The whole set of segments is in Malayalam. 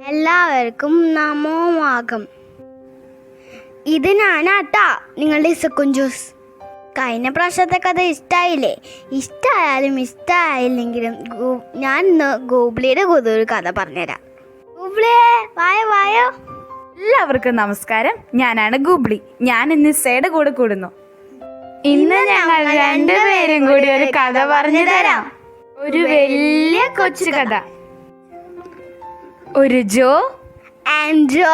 എല്ലാവർക്കും നമോവാകം. ഇത് ഞാനാട്ടാ, നിങ്ങളുടെ ഇസക്കുഞ്ചൂസ്. കഴിഞ്ഞ പ്രാവശ്യത്തെ കഥ ഇഷ്ടമായില്ലേ? ഇഷ്ടമായാലും ഇഷ്ടമായില്ലെങ്കിലും ഞാൻ ഇന്ന് ഗൂബ്ലിയുടെ ഒരു കഥ പറഞ്ഞുതരാം. ഗൂബ്ലിയെ വായോ. എല്ലാവർക്കും നമസ്കാരം. ഞാനാണ് ഗൂബ്ലി. ഞാൻ ഇന്ന് ഇസയുടെ കൂടെ കൂടുന്നു. ഇന്ന് ഞങ്ങൾ രണ്ടുപേരും കൂടി ഒരു കഥ പറഞ്ഞു തരാം. ഒരു വലിയ കൊച്ചു കഥ. ഒരു ജോ ആൻഡ് ജോ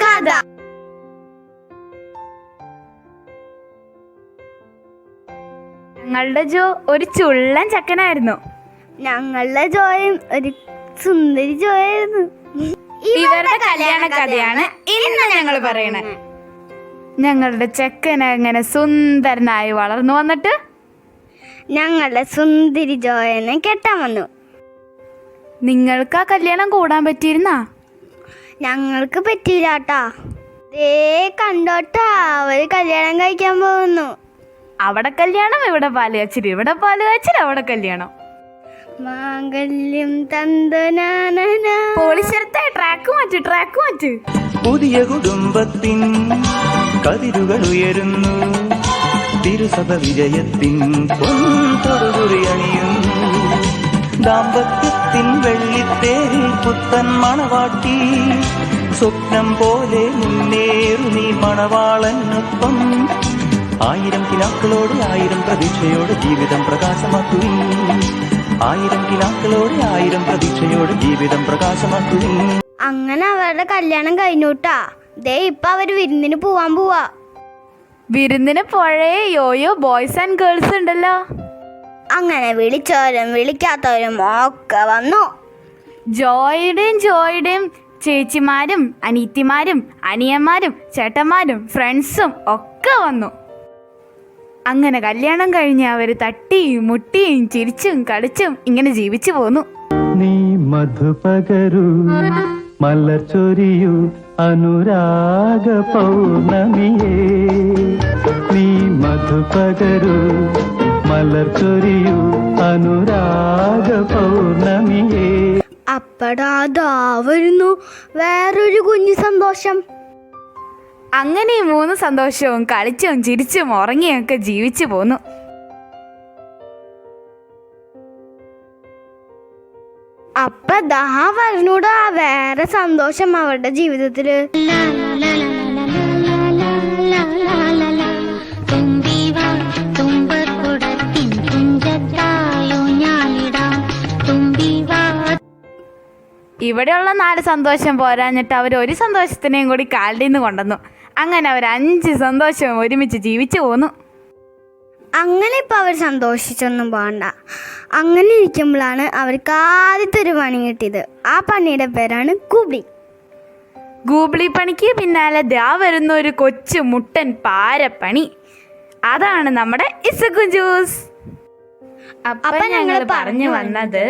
കഥ. ഞങ്ങളുടെ ജോ ഒരു ചുള്ളൻ ചക്കനായിരുന്നു. ഞങ്ങളുടെ ജോയും ഒരു സുന്ദരി ജോയായിരുന്നു. ഇവരുടെ കല്യാണ കഥയാണ് ഇന്ന് ഞങ്ങൾ പറയണേ. ഞങ്ങളുടെ ചെക്കൻ അങ്ങനെ സുന്ദരനായി വളർന്നു വന്നിട്ട് ഞങ്ങളുടെ സുന്ദരി ജോയനെ കെട്ടാൻ വന്നു. നിങ്ങൾക്ക് ആ കല്യാണം കൂടാൻ പറ്റിയിരുന്നാ? ഞങ്ങൾക്ക് പറ്റിയില്ലാട്ടാ. ദേ കണ്ടോട്ടാ, അവര് കല്യാണം കഴിക്കാൻ പോകുന്നു. അവിടെ കല്യാണം, ഇവിടെ പാല് കാച്ചിൽ, ഇവിടെ പാല് കാച്ചിൽ, അവിടെ കല്യാണം. മാംഗല്യം തന്തുനാനന. പോളിശരത്തെ ട്രാക്ക് മാറ്റ്. പുതിയ കുടുംബത്തിൻ കതിരുകൾ ഉയരുന്നു. തിരുസഭ വിജയത്തിൻ പൊൻതൊടുകുറിയണിയുന്നു. ദാമ്പത്യത്തിൻ വെള്ളിത്തേരിൽ പുത്തൻ മണവാട്ടി. സ്വപ്നം പോലെ മുന്നേറു നീ മണവാളനൊപ്പം. 1000 കിനാക്കളോടെ 1000 പ്രതീക്ഷയോടെ ജീവിതം പ്രകാശമാക്കുവിൻ. 1000 കിനാക്കളോടെ 1000 പ്രതീക്ഷയോടെ ജീവിതം പ്രകാശമാക്കുവിൻ. അങ്ങനെ അവരുടെ കല്യാണം കഴിഞ്ഞുട്ടാ. ദേ ഇപ്പൊ അവര് വിരുന്നിന് പോവാൻ പോവാ. വിരുന്നിന് പഴയ യോയോ ബോയ്സ് ആൻഡ് ഗേൾസ് ഉണ്ടല്ലോ. അങ്ങനെ വിളിച്ചവരും വിളിക്കാത്തവരും ഒക്കെ വന്നു. ജോയുടെയും ചേച്ചിമാരും അനീത്തിമാരും അനിയന്മാരും ചേട്ടന്മാരും ഫ്രണ്ട്സും ഒക്കെ വന്നു. അങ്ങനെ കല്യാണം കഴിഞ്ഞ് അവര് തട്ടിയും മുട്ടിയും ചിരിച്ചും കളിച്ചും ഇങ്ങനെ ജീവിച്ചു പോന്നു. നീ മധുപകരു മലർച്ചൊരിയു അനുരാഗ പൗർണമിയേ. നീ മധുപകരു മലർച്ചൊരിയു അനുരാഗ പൗർണമിയേ. അപ്പടാ അതാ വരുന്നു വേറൊരു കുഞ്ഞു സന്തോഷം. അങ്ങനെ 3 സന്തോഷവും കളിച്ചും ചിരിച്ചും ഉറങ്ങിയൊക്കെ ജീവിച്ചു പോന്നു. അപ്പൊ ദാ വരുന്നൂടാ വേറെ സന്തോഷം അവരുടെ ജീവിതത്തില്. ഇവിടെയുള്ള 4 സന്തോഷം പോരാഞ്ഞിട്ട് അവർ ഒരു സന്തോഷത്തിനെയും കൂടി കാലിൽ നിന്ന് കൊണ്ടുവന്നു. അങ്ങനെ അവർ 5 സന്തോഷവും ഒരുമിച്ച് ജീവിച്ചു പോന്നു. അങ്ങനെ ഇപ്പൊ അവർ സന്തോഷിച്ചൊന്നും പോകണ്ട. അങ്ങനെ ഇരിക്കുമ്പോഴാണ് അവർക്ക് ആദ്യത്തെ ഒരു പണി കിട്ടിയത്. ആ പണിയുടെ പേരാണ് ഗൂബ്ലി. ഗൂബ്ലി പണിക്ക് പിന്നാലെ ദാ വരുന്ന ഒരു കൊച്ചു മുട്ടൻ പാരപ്പണി. അതാണ് നമ്മുടെ ഇസക്കുഞ്ചൂസ്. അപ്പൊ ഞങ്ങൾ പറഞ്ഞു വന്നത്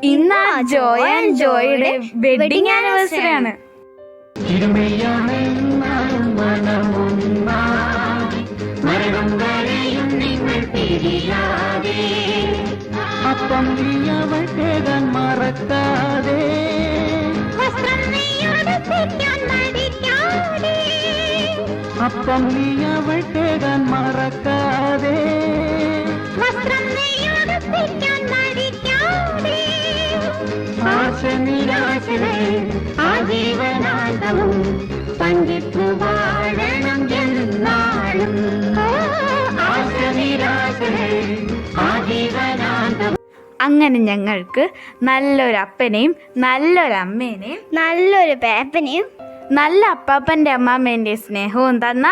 ഇന്ന് ജോയ് ആൻഡ് ജോയുടെ വെഡിങ് ആനിവേഴ്സറി ആണ്. അപ്പം നീയവൾ കേകാൻ മറക്കാതെ. അപ്പം നീയവൾ കേകാൻ മറക്കാതെ. ആശ നിരാശനെ ആജീവനാന്തവും പങ്കിട്ടു വാഴണം എന്നാളും. ആശ നിരാശനെ ആജീവനാന്തവും. അങ്ങനെ ഞങ്ങൾക്ക് നല്ലൊരു അപ്പനെയും നല്ലൊരു അമ്മേനെയും നല്ലൊരു പേപ്പനെയും നല്ല അപ്പാപ്പൻ്റെ അമ്മാമ്മേൻ്റെയും സ്നേഹവും തന്ന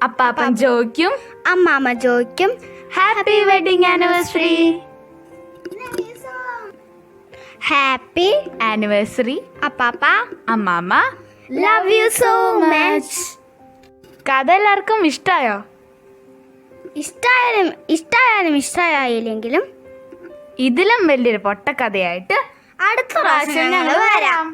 അപ്പാപ്പൻ ജോയ്ക്കും അമ്മാമ്മ ജോയ്ക്കും happy wedding anniversary. Happy anniversary അപ്പാപ്പ അമ്മാമ്മ. Love you so much. കഥ എല്ലാവർക്കും ഇഷ്ടമായോ? ഇഷ്ടായാലും ഇഷ്ടമായില്ലെങ്കിലും ഇതിലും വലിയൊരു പൊട്ടക്കഥയായിട്ട് അടുത്ത പ്രാവശ്യം ഞങ്ങൾ വരാം.